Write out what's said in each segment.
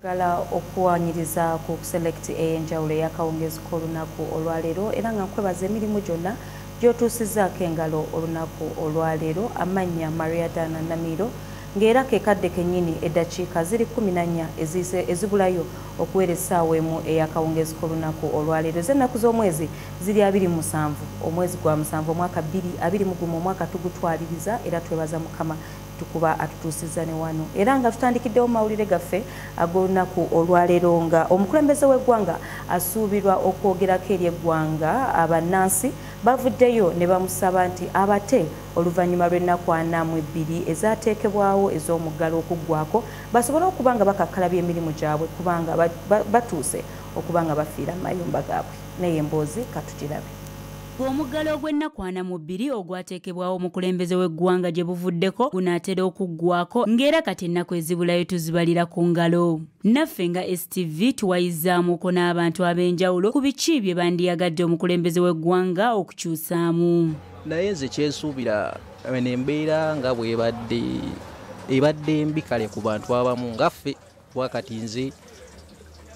Gala okuwanyiriza ku select Eyenjawulo yakawongezi ko olunaku olwaleero era nga nkwebaza emirimu gyonna gy'otuusizzaako engalo olunaku olwaleero. Amannya Maria Dana Namiro ng'era kekadde kennyini eddakiika ziri 14 ezibulayo okuwera essaawa emu eyakawongezi ko olunaku olwaleero. Ez'ennaku z'omwezi ziri 27 omwezi gwa 7 omwaka 2021 omwaka tugutwaliriza era twebaza Mukama tukuba atutuusizza ne wano era nga tutandikiddewo mawulire gaffe ag'olunaku olwaleero nga omukulembeze w'eggwanga asuubirwa okwogerako eri eggwanga. Abannansi bavuddeyo ne bamusaba nti abate oluvannyuma lw'ennaku 42 ezaateekebwawo ez'omuggalo okuggwako basobole okuba nga bakakkalabya emirimu gyabwe kubanga batuuse okuba nga bafiira mu mayumba gaabwe. Naye emboozi katugirabe. Omuggalo gw'ennaku 42 ogwateekebwawo omukulembeze w'eggwanga gye buvuddeko gunaatera okuggwako ng'era kati ennaku ezibulayo tuzibalira ku ngalo. Naffe nga STV tuwayizaamuko n'abantu ab'enjawulo ku biki bye bandiyagadde omukulembeze w'eggwanga okukyusaamu. Naye nze kyensuubira embeera nga ebadde mbi kale ku bantu abamu ngaffe wakati nze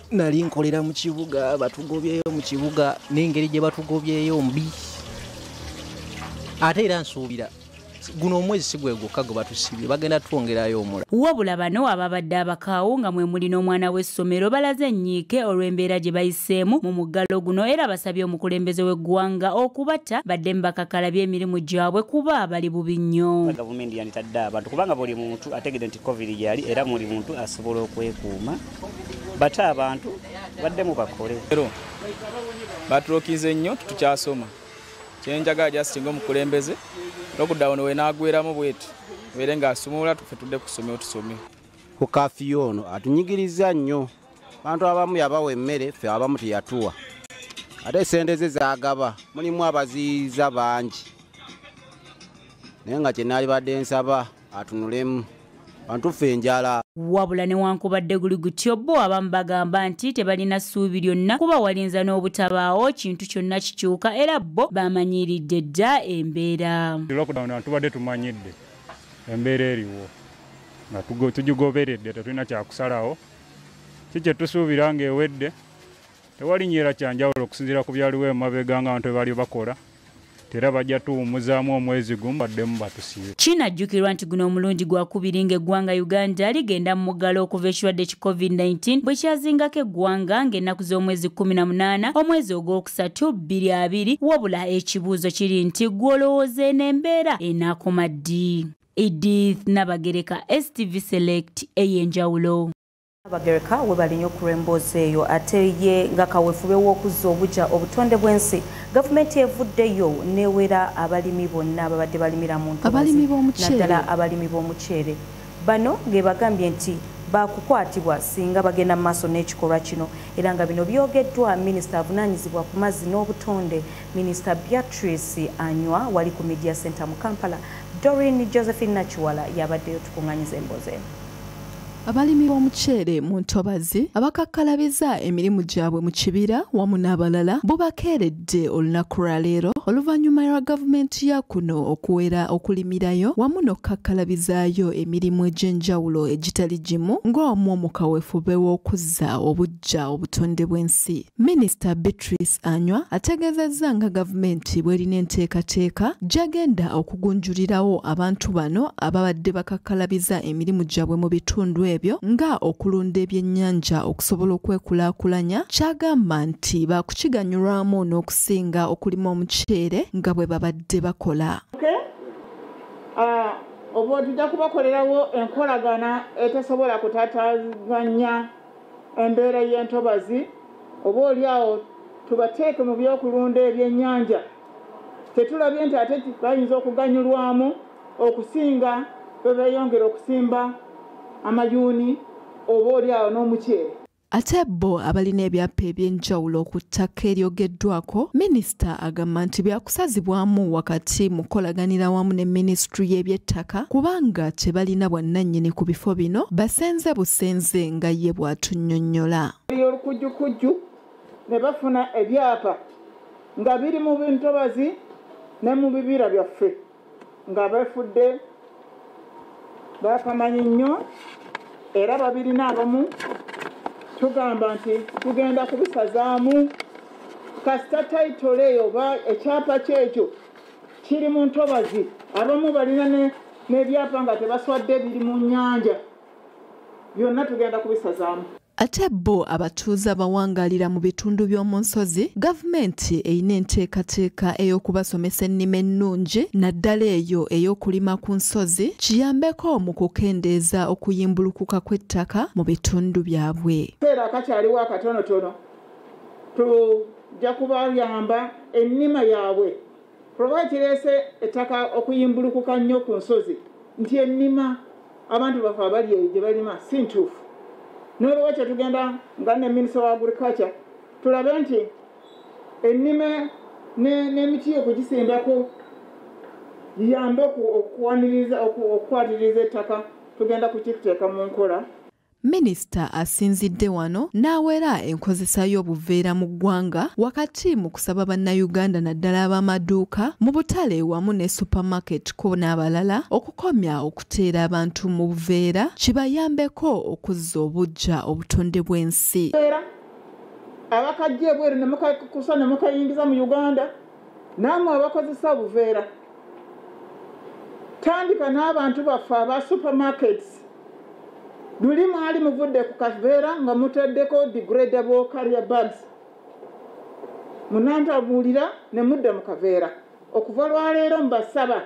nali nkolera mu kibuga batugobyeyo mu kibuga n'engeri gye batugobyeyo mbi. Ate era nsuubira guno omwezi si gwe gwokka gwe batusibye bagenda twongerayo omula. Wabula bano ababadde abakaawo nga mwe muli n'omwana w'essomero balaze ennyiike olw'embeera gye bayiseemu mu muggalo guno era basabye omukulembeze w'eggwanga okubata baddemu bakakkalabya emirimu gyabwe kuba bali bubi nnyo. Gavumenti yanitadde abantu kubanga buli muntu ategedde nti COVID gyali era buli muntu asobola okwekuuma. Bate abantu baddemu bakole. Batulokize nnyo tukyasoma. Kyenjagala jasinga omukulembeze lockdown we naagweramu bwetu were nga asumula tufe tudde kusomero tusome. Ku kafiyu ono atunyigiriza nnyo. Abantu abamu yabawa emmere ffe abamu teyatuwa. Ate sente ze zaagaba mulimu abaziyiza bangi. Naye nga kye naali badde nsaba atunulemu bantu ffe enjala. Wabula newankubadde guli gutyo bo abamu bagamba nti tebalina ssuubi lyonna kuba walinza n'obutabaawo kintu kyonna kikyuka era bo bamanyiridde dda embeera. Lockdown tubadde tumanyidde embeera eriwo nga tugigoberedde tetulina kyakusalawo. Kikye tusuubira ng'ewedde tewalinnyera kyanjawulo okusinziira ku byaliwo emabega nga abantu bali bakola. Tera bajja tuwummuzaamu omwezi gumu baddemu batusibe. Kinajjukirwa nti guno omulundi gwakubiri ng'eggwanga Uganda ligenda mu muggalo okuva ekirwadde ki COVID-19 bwe kyazingako eggwanga ng'ennaku z'omwezi 18 omwezi ogwokusatu 2020 wabula ekibuuzo kiri nti gw'olowooza n'embeera enaakoma ddi. Edith Nabagereka, STV Select, Eyenjawulo. Abagereka we balinye okulembooza eyo ate ye nga kaweefube w'okuzza obujja obutonde bw'ensi gavumenti evuddeyo newera abalimi bonna ababadde balimira mu ntobazi naddala abalimi b'omuceere. Bano ge bagambye nti bakukwatibwa singa bagenda mu maaso n'ekikolwa kino era nga bino byogeddwa minisita avunaanyizibwa ku mazzi n'obutonde minisita Beatrice Anywa wali ku Media Center mu Kampala. Doreen Josephine Nachiwala yabaddeyo tukuŋŋanyiza emboozi eno. Abalimi b'omuceere mu ntobazi abakakkalabiza emirimu gyabwe mu kibira wamu n'abalala bo bakeeredde olunaku lwaleero oluvannyuma lwa gavumenti ya kuno okuwera okulimirayo wamu n'okukakkalabizaayo emirimu egy'enjawulo egitali gimu ng'omu mu kaweefube w'okuzza obujja obutonde bw'ensi. Minisita Beatrice Anywa ategeezezza nga gavumenti bw'erina enteekateeka gy'agenda okugunjulirawo abantu bano ababadde bakakkalabiza emirimu gyabwe mu bitundu ebyo nga okulunda ebyennyanja okusobola okwekulaakulanya. Kyagamba nti baakukiganyulwamu n'okusinga okulima omuceere nga bwe babadde bakola. Obwo tujja kubakolerawo enkolagana etasobola kutaataaganya embeera y'entobazi oba oliawo tubateeke mu byokulunda ebyennyanja. Tetulabye nti ate bayinza okuganyulwamu okusinga bwe beeyongera okusimba amayuuni oba oliawo n'omuceere. Ate bo abalina ebyapa ebyenjawulo ku ttaka eryogeddwako, minisita agamba nti byakusazibwamu wakati mu kukolaganira wamu ne minisitule y'ebyettaka kubanga tebalina bwannannyini ku bifo bino basenze busenze nga ye bw'atunnyonnyola. Olukujjukujju ne bafuna ebyapa nga biri mu ntobazi ne mu bibira byaffe nga befudde bakamanyi nnyo era babirina abamu tugamba nti tugenda kubisazaamu kasita tayitolo eyo oba ekyapa kyekyo kiri mu ntobazi abamu balina n'ebyapa nga tebaswadde biri mu nnyanja byonna tugenda kubisazaamu. Ate bo abatuuze abawangalira mu bitundu by'omu nsozi, gavumenti eyina enteekateeka ey'okubasomesa ennimi ennungi naddala eyo ey'okulima ku nsozi kiyambeko mu kukendeeza okuyimbulukuka kw'ettaka mu bitundu byabwe. Era akakyaliwo akatonotono tujja kubayamba ennima yaabwe kuba kireese ettaka okuyimbulukuka nnyo ku nsozi nti ennima abantu bafe abali eyo gye balima si ntuufu. N'olwekyo tugenda nga ne minisita wa agriculture tulabe nti ennime n'emiti okugisimbako yiyambe okukwatiriza ettaka tugenda kukiteeka mu nkola. Minisita asinzidde wano n'awera enkozesa y'obuveera mu ggwanga wakati mu kusaba bannayuganda naddala ab'amaduuka mu butale wamu ne supermarket ko n'abalala okukomya okuteera abantu mu buveera kibayambeko okuzza obuggya obutonde bw'ensi. Abakajja ebweru ne mukakusa ne mukayingiza mu Uganda nammwe abakozesa obuveera tandika n'abantu baffe aba supermarkets luli mwali muvudde ku kaveera nga mutaddeko degradable carrier bags munantabulira ne mudda mu kaveera okuva lwaleero mbasaba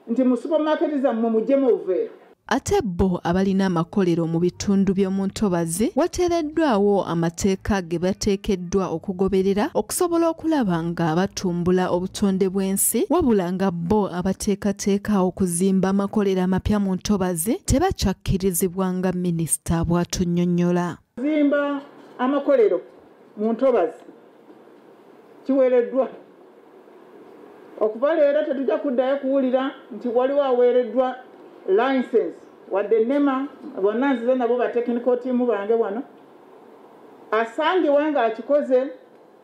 nti mu supermarket zammwe muggyemu obuveera. Ate bo abalina amakolero mu bitundu by'omu ntobazi wateereddwawo amateeka ge bateekeddwa okugoberera okusobola okulaba nga batumbula obutonde bw'ensi wabula nga bo abateekateeka okuzimba amakolero amapya mu ntobazi tebakyakkirizibwa nga minisita bw'atunnyonnyola. Kuzimba amakolero mu ntobazi kiweereddwa okuva leero tetujja kuddayo kuwulira nti waliwo aweereddwa license wadde nema bonna nzize nabo ba technical team bange wano asangibwa nga akikoze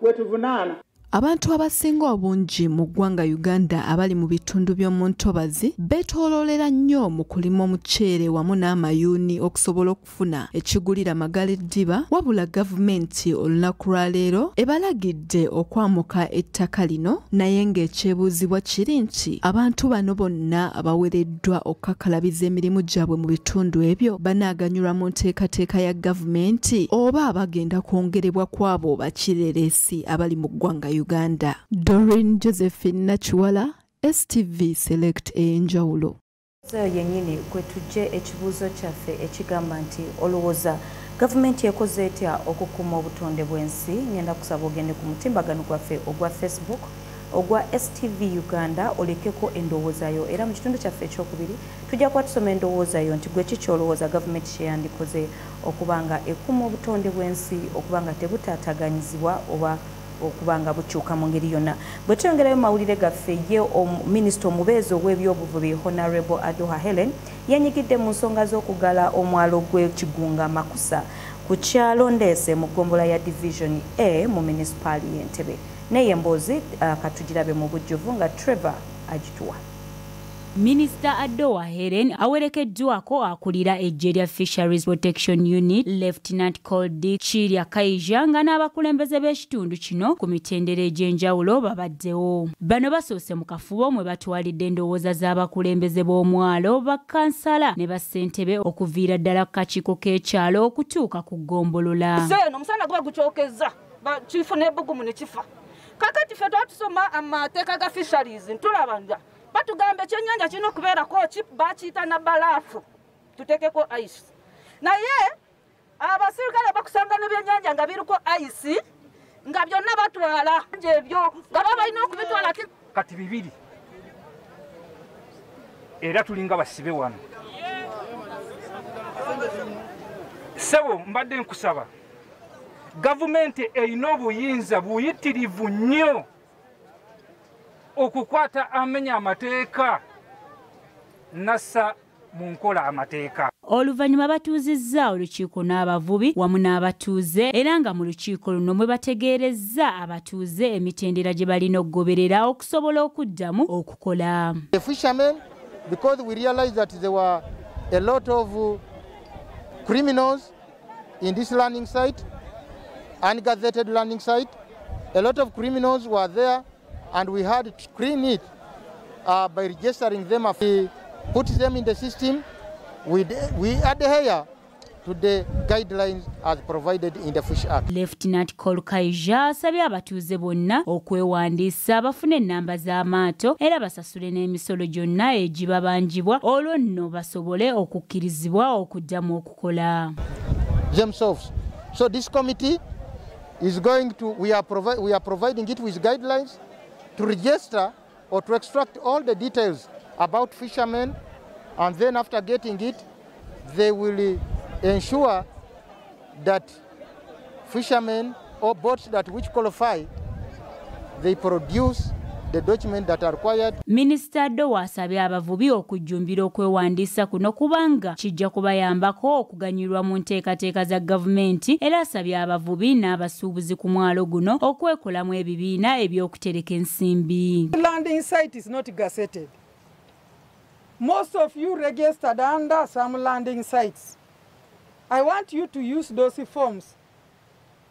wetuvunaana. Abantu abasinga obungi mu ggwanga Uganda abali mu bitundu by'omu ntobazi beetooloolera nnyo mu kulima omuceere wamu n'amayuuni okusobola okufuna ekigulira magala eddiba wabula gavumenti olunaku lwaleero ebalagidde okwamuka ettaka lino naye ng'ekyebuuzibwa kiri nti abantu bano bonna abawereddwa okukakalabiza emirimu gyabwe mu bitundu ebyo banaaganyulwa mu nteekateeka ya gavumenti oba bagenda kwongerebwa kw'abo bakirereesi abali mu ggwanga Uganda. Doreen Josephine Nachiwala, STV Select Eyenjawulo. Zeyo yennyini kwe tujje ekibuuzo kyaffe ekigamba nti olowooza gavumenti ekoze etya okukuuma obutonde bw'ensi. Ngenda kusaba ogende ku mutimbagano gwaffe ogwa Facebook ogwa STV Uganda olekeko endowooza yo era mu kitundu kyaffe ekyokubiri tujja kuba tusoma endowooza yo nti gwe kiki olowooza gavumenti kye yandikoze okubanga ekuuma obutonde bw'ensi okubanga tebutaataganyizibwa oba okubanga bukyuka mu ngeri yonna. Bwe tuyongerayo mawulire gaffe ye minisita omubeezi ow'ebyobuvubi Honorable Adoha Helen yanyigidde mu nsonga z'okugala omwalo gw'ekigunga Makusa ku kyalo Ndeese mu ggombolola ya Division A mu munisipaali y'Entebbe. Naye emboozi katugirabe mu bujjuvu nga Trevor agituwa. Minisita Adoha Helen awerekeddwako akulira eggye lya Fisheries Protection Unit Lieutenant Colonel Chirya Kaija nga n'abakulembeze b'ekitundu kino ku mitendera egy'enjawulo babaddewo. Bano basoose mu kafubo mwe batwalidde endowooza z'abakulembeze b'omwalo bakkansala ne bassentebe okuviira ddala ku kakiiko k'ekyalo okutuuka ku ggombolola. Seeno omusana gwa gukyokeza kifo n'ebbugumu ne kifa. Kakati ffe twatusoma amateeka ga fisheries ntulabanga batugamba ekyennyanja kirina okubeerako bakiyita na balaafu tuteekeko ice naye abasirikale bakusanga n'ebyennyanja nga biriko ice nga byonna batwala ebyo nga babalina okubitwala kati bibiri era tulinga basibe wano. Sebo mbadde nkusaba gavumenti erina obuyinza buyitirivu nnyo okukwata amenya amateeka nassa mu nkola amateeka. Oluvannyuma batuuzizza olukiiko n'abavubi wamu n'abatuuze era nga mu lukiiko luno mwe bategeerezza abatuuze emitendera gye balina okugoberera okusobola okuddamu okukola. The fishermen, because we realized that there were a lot of criminals in this landing site, ungazetted landing site. A lot of criminals were there, and we had to screen it by registering them. We put them in the system. We adhere to the guidelines as provided in the Fish Act. Lieutenant Kolkaija asabye abatuuze bonna okwewandiisa bafune ennamba z'amaato era basasule n'emisolo gyonna egibabanjibwa olwo nno basobole okukkirizibwa okuddamu okukola. Themselves. So this committee is going to, we are providing it with guidelines to register or to extract all the details about fishermen, and then after getting it, they will ensure that fishermen or boats that which qualify, they produce the documents that are required. Minister Dowa asabye abavubi okujjumbira okwewandiisa kuno kubanga kijja kubayambako okuganyulwa mu nteekateeka za gavumenti era asabye abavubi n'abasuubuzi ku mwalo guno okwekolamu ebibiina eby'okutereka ensimbi. The landing site is not gazetted. Most of you registered under some landing sites. I want you to use those forms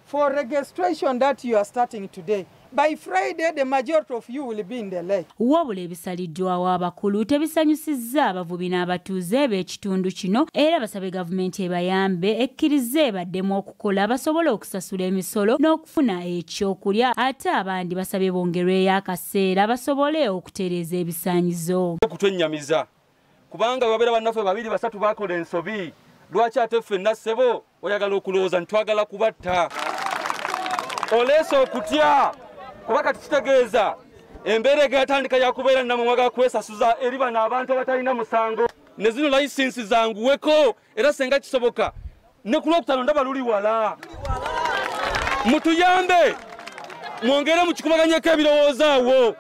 for registration that you are starting today. By Friday, the majority of you will be in the lake. Wabula ebisaliddwawo abakulu tebisanyusizza abavubi n'abatuuze b'ekitundu kino era basabye gavumenti ebayambe ekkirize baddemu okukola basobole okusasula emisolo n'okufuna ekyokulya ate abandi basabye bongerweyo akaseera basobole okutereeza ebisaanyizo. Okutwennyamiza kubanga babeera bannaffe babiri basatu bakola ensobi lwaki ate ffenna ssebo oyagala okulowooza ntwagala kubatta oleese okutya kuba kati kitegeeza embeera egatandika yakubeera namumwa ga kwesasuza eri bano abantu abatalina musango ne zino layisinsi zanguweko era senga kisoboka ne ku Lwokutaano ndaba luli wala mutuyambe mwongere mukikubaganyeko ebirowoozo awo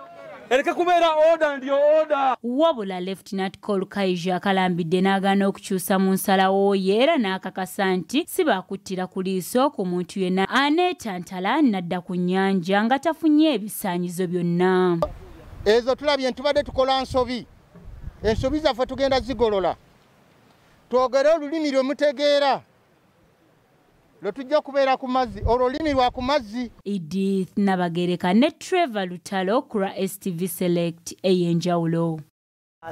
ereke kubeera oda ndiyo oda. Wabula Lieutenant Kolkaija akalambidde n'agaana okukyusa mu nsalawo ye era n'akakasa nti si baakuttira ku liiso ku muntu yenna aneetantala n'adda ku nnyanja nga tafunye ebisaanyizo byonna. Ezo tulabye ntubadde tukola nsobi. Ensobi zaffe tugenda zigolola. Twogere olulimi lwe mutegeera. Lotujja kubeera ku mazzi olulimi lwa ku mazzi. Edith Nabagereka ne Trevor Lutalo kura STV Select Eyenjawulo.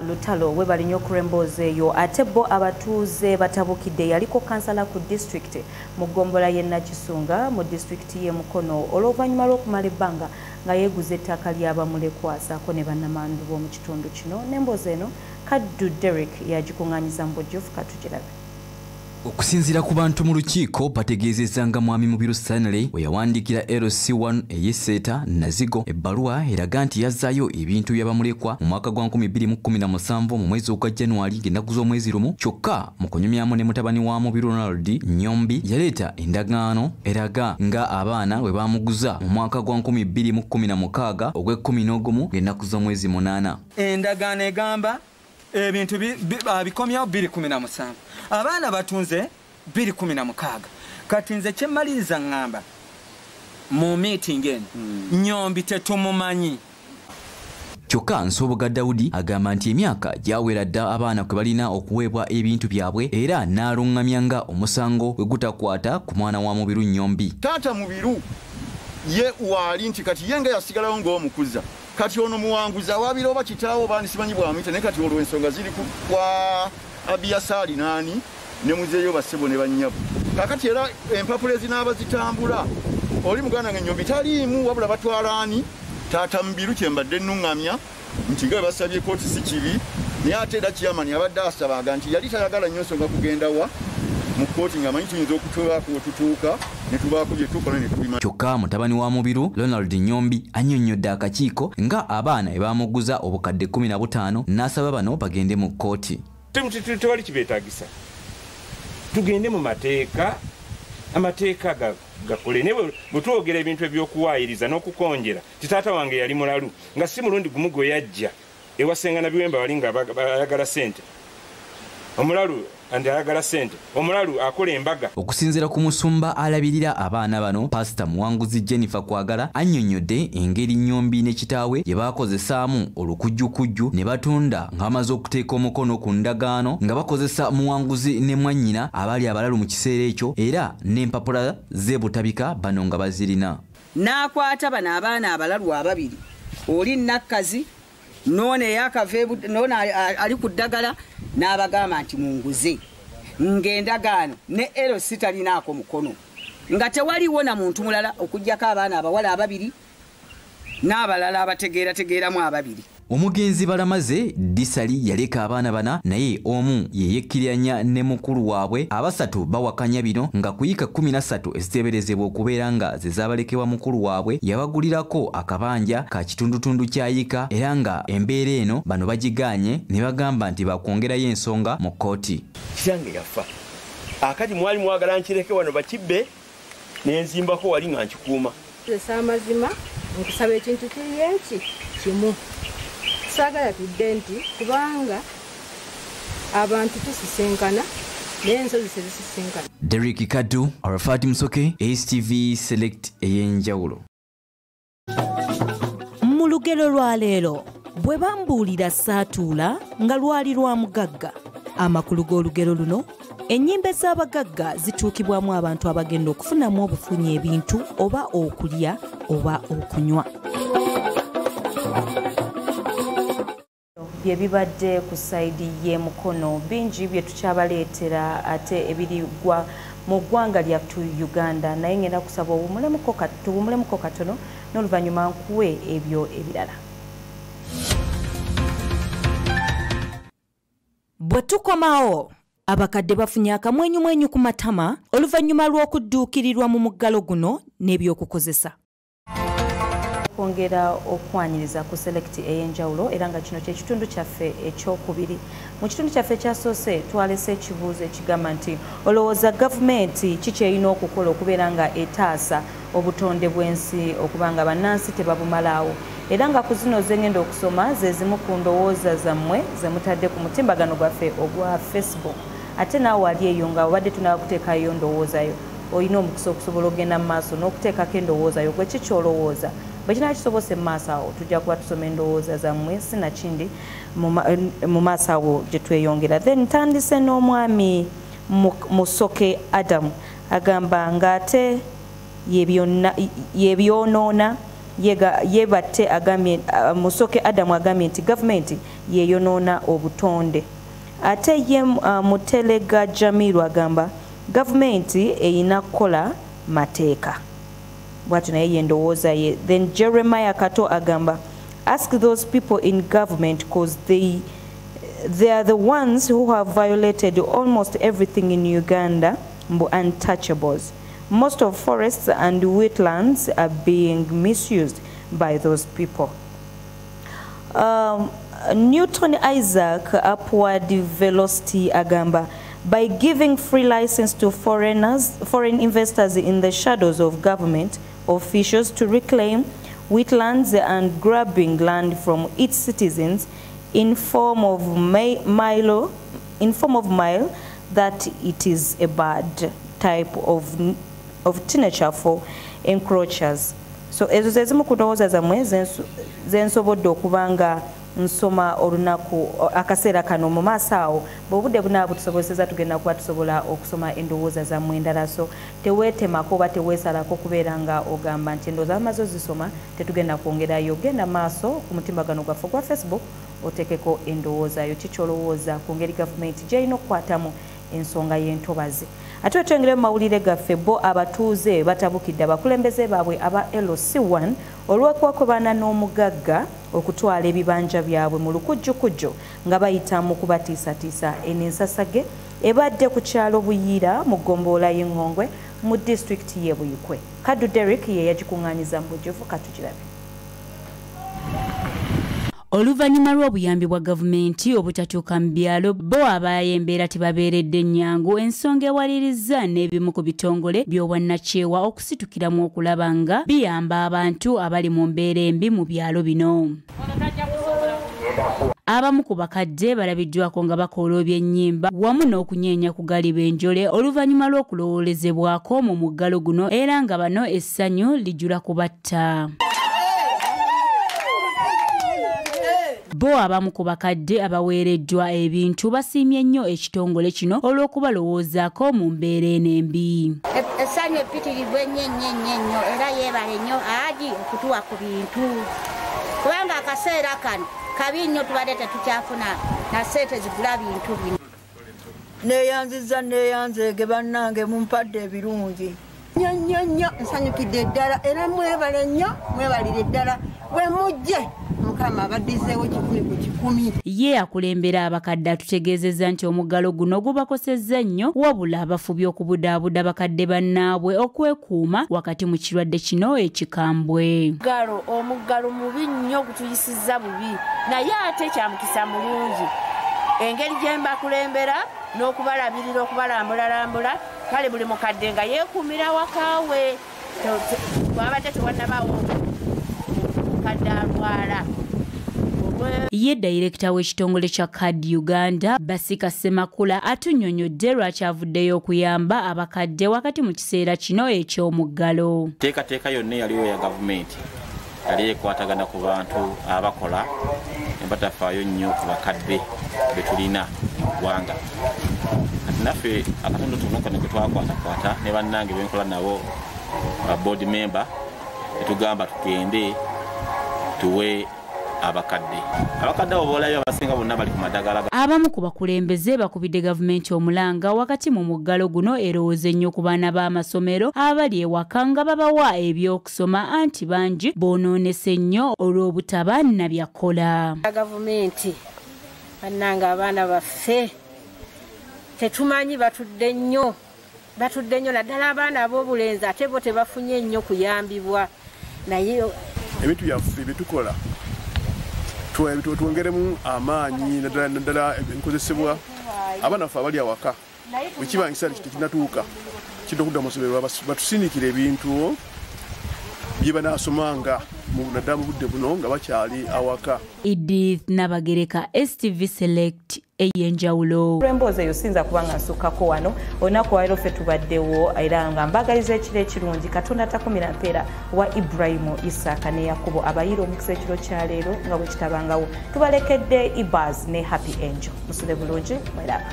Lutalo we balinyo kuremboze eyo ate bo abatuuze batabukidde yaliko kansala ku district mu gombola ye Nakisunga mu district ye Mukono oluvanyuma lw'okumala ebbanga nga yeeguza ettaka ly'abamulekwasako ne bannamandu b'omu kitundu kino n'emboozi eno Kaddu Derek yagikuŋŋaanyiza mu bujjufu katugirabe. Okusinziira ku bantu mu lukiiko bategeezezza nga mwami Mubiru Stanley we yawandiikira LC1 eyeseeta Nazigo ebbaluwa eraga nti yazzaayo ebintu by'abamulekwa mu mwaka gwa 2017 mu mwezi ogwa January ng'ennaku z'omwezi lumu kyokka mu kunyumyamu ne mutabani wa Mubiru Ronald Nyombi yaleeta endagaano eraga nga abaana we baamuguza mu mwaka gwa 2016 ogw'e11 ng'ennaku z'omwezi 8. Endagaano egamba ebintu bikomyawo 2017 abaana batunze 2016 kati nze kyemaliriza ngamba mu meeting eno Nyombi tetumumanyi. Kyokka Nsoboga Daudi agamba nti emyaka gyawera dda abaana kwe balina okuweebwa ebintu byabwe era n'aluŋŋamyanga omusango gwe gutakwata ku mwana wa Mubiru Nyombi. Taata Mubiru ye waali nti kati yenga yasigalawo ng'omukuza kati ono muwanguza wabira oba kitaawo baani simanyi bwamuyita naye kati olwo ensonga ziri kwa Abiyasaali naani ne muzeeyo bassebo ne bannyabu kakati era empapula ezinaaba zitambula oli muganda nga Nyombi taliimu wabula batwalaani taata Mubiru kyembadde nnuŋŋamya nti nga basabye kooti si kibi naye ate era kiyamani abadde asabaga nti yali tayagala nnyo nsonga kugenda wa mu kooti ng'amanyi tuyinza okutubaako wetutuuka ne tubaako bye tukola ne tubima. Kyokka mutabani wa Mubiru Ronald Nyombi annyonnyodde akakiiko nga abaana ebamuguza obukadde 15 n'asaba bano bagende mu kooti. Tewali kibeetagisa tugende mu mateeka amateeka gakole ne bwe twogera ebintu ebyokuwaayiriza n'okukonjera titaata wange yali mulalu nga si mulundi gumu gwe yajja ewasengana biwemba bali nga bayagala ssente omulalu andayagala sente omulalu akola embaga. Okusinziira ku musumba alabirira abaana bano Pastor Muwanguzi Jennifer Kwagala annyonnyodde engeri Nnyombi ne kitaawe gye baakozesaamu olukujjukujju ne batunda ng'amaze okuteeka omukono ku ndagaano nga bakozesa Muwanguzi ne mwannyina abaali abalalu mu kiseera ekyo era n'empapula z'ebutabika bano nga bazirina. N'akwata bano abaana abalalu ababiri oli Nakkazi none yakavebu none ali ku ddagala n'abagamba nti munguze ng'endagaano ne LC talinaako mukono nga tewaliwo na muntu mulala okujjako abaana abawala ababiri n'abalala abategeerategeeramu ababiri. Omugenzi Balamaze Disali yaleka abaana bana naye omu yeyekkiranya ne mukulu waabwe abasatu bawakanya bino nga kuyika 13 eziteeberezebwa okubeera nga ze zaabalekebwa mukulu waabwe yabagulirako akabanja ka kitundutundu kyayika era nga embeera eno bano bagiganye ne bagamba nti bakwongerayo ensonga mu kkooti. Kitange yafa akati mwali mwagala nkireke wano bakibbe n'enzimbako wali nga nkikuuma. Esamazima nkusaba ekintu kiri eki kimu sagala tudde nti kubanga abantu tusisenkana n'ensozi tezisisenkana. Derek Kadu, Arafati Musoke, STV Select Eyenjawulo. Mu lugero lwa leero bwe bambuulira saatuula nga lwali lwa mugagga. Amakulu g'olugero luno ennyimba z'abagagga zituukibwamu abantu abagenda okufunamu obufunyi ebintu oba okulya oba okunywa. Bye bibadde ku sayidi y'emukono bingi bye tukyabaleetera ate ebirigwa mu ggwanga lyattu Uganda naye ngenda kusaba obumulemuko katono n'oluvannyuma nkuwe ebyo ebirala. Bwe tukomawo abakadde bafunye akamwenyumwenyu ku matama oluvannyuma lw'okudduukirirwa mu muggalo guno n'ebyokukozesa. Kwongera okwanyiriza ku Select Eyenjawulo era nga kino kye kitundu kyaffe ekyokubiri. Mu kitundu kyaffe ekyasoose twalese ekibuuzo ekigamba nti olowooza gavumenti kiki erina okukola okubeera nga etaasa obutonde bw'ensi okuba nga bannansi tebabumalaawo era nga ku zino zengenda okusoma ze zimu ku ndowooza zammwe ze mutadde ku mutimbagano gwaffe ogwa Facebook ate naawe ali eyo nga obadde tunaba kuteekayo ndowoozayo olina omukisa okusobola okugenda mu maaso n'okuteekako endowoozayo gwe kiki olowooza bwe kinaba kisobose mu maaso awo tujja kuba tusoma endowooza zammwe sinakindi mu maaso awo gye tweyongera. Then ntandise n'omwami Musoke Adamu agamba ng'ate yebyonoona yebatte agambye Musoke Adamu agambye nti gavumenti yeyonoona obutonde ate ye Mutelega Jamiru agamba gavumenti eyina kukola mateeka bwatu naye yendowooza ye. Then Jeremiah Kato agamba ask those people in government because they are the ones who have violated almost everything in Uganda, untouchables. Most of forests and wetlands are being misused by those people. Newton Isaac Upward Velocity agamba by giving free license to foreign investors in the shadows of government officials to reclaim wetlands and grabbing land from its citizens in form of mile that it is a bad type of teenager for encroachers. So ezo zezimu ku ndowooza zammwe zensobodde okubanga nsoma olunaku akaseera kano mu maaso awo bw'obudde bunaaba butusobozesa tugenda kuba tusobola okusoma endowooza zammwe endala so teweetemako oba teweesalako kubeera nga ogamba nti endowooza bamaze ozisoma tetugenda kwongerayo genda maaso ku mutimbagano gwaffe gwa Facebook oteekeko endowoozayo kikyolowooza ku ngeri gavumenti gy'erina okukwatamu ensonga y'entobazi. Ate wetwengere mu mawulire gaffe bo abatuuze batabukidde abakulembeze baabwe aba LC1 olw'okwakobana n'omugagga okutwala ebibanja byabwe mu lukujjukujju nga bayita mu kubatiisatiisa eno ensasage ebadde ku kyalo Buyira mu ggomboola y'Engongwe mu disitulikiti y'e Buyikwe. Kadu Derek ye yagikuŋŋaanyiza mu bujjuvu katugirabe. Oluvannyuma lw'obuyambi bwa gavumenti obutatuuka mu byalo bo abaayo embeera tebabeeredde ennyangu ensonga ewaliriza n'ebimu ku bitongole by'obwannakyewa okusitukiramu okulaba nga biyamba abantu abali mu mbeera embi mu byalo bino. Abamu ku bakadde balabiddwako nga bakola ebyennyimba wamu n'okunyeenya ku galiba enjole oluvannyuma lw'okulowoolezebwako mu muggalo guno era nga bano essanyu lijjula kubatta. Bo abamu ku bakadde abaweereddwa ebintu basiimye nnyo ekitongole kino olw'okubalowoozaako mu mbeera enembi. Essanyu epitirivu ennyo era yeebale nnyo Agi okutuwa ku bintu kubanga akaseera kano kabi nnyo tubadde tetukyafuna na ssente zigula bintu bino. Neeyanzege bannange mumpadde ebirungi nnyo nsanyukidde eddala era mwebale nnyo mwebalire eddala bwe mujje Mukama abaddizeewo 10 ku 10. Ye akulembera abakadde atutegeezezza nti omuggalo guno gubakosezza nnyo wabula abafubye okubudaabuda bakadde bannaabwe okwekuuma wakati mu kirwadde kino ekikambwe. Omuggalo mubi nnyo gutuyisizza bubi naye ate kyamukisa mulungi engeri gye mbakulembera n'okubalabirira okubalambula kale buli mukadde nga yeekuumira wakaawe twabadde tewannabaawo mukadde alwala. Ye dayirekita w'ekitongole kya CAD Uganda Basika Semakula atunnyonnyodde lwaki avuddeyo okuyamba abakadde wakati mu kiseera kino eky'omuggalo. Teekateeka yonna yaliwo ya gavumenti yali ekwatagana ku bantu abakola ne batafaayo nnyo ku bakadde be tulina mu ggwanga. Kati naffe akatundu tuno kano ke twakwatakwata ne bannange benkola nabo board member ne tugamba tugende tuwe abakadde abo boolayo abasinga bonna bali ku madagala. Abamu ku bakulembeze bakubidde gavumenti omulanga wakati mu muggalo guno erowooza ennyo ku baana b'amasomero abali ewaka nga babawa ebyokusoma anti bangi boonoonese nnyo olw'obutaba nabyakola. Gavumenti bannange abaana baffe tetumanyi batudde nnyo naddala abaana ab'obulenzi ate bo tebafunye nnyo kuyambibwa naye ebintu byaffe byetukola twongeremu amaanyi naddala enkozesebwa abaana ffe abali awaka bwekibangisa tekinatuuka kidda okudda mu ssomero batusindikira ebintu bye banaasomanga naddala mu budde buno nga bakyali awaka. Edith Nabagereka, STV Select, Eyenjawulo. Emboozi eyo sinza kubanga nsukkako wano olunaku lwaleero ffe tubaddewo era nga mbagaliza ekiro ekirungi Katonda takumira mpeera wa Ibrahimu Isaaka ne Yakubo abayiira omukisa ekiro kyaleero nga bwe kitabangawo. Tubalekedde Ibaz ne Happy Angel. Musule bulungi, mwelaba.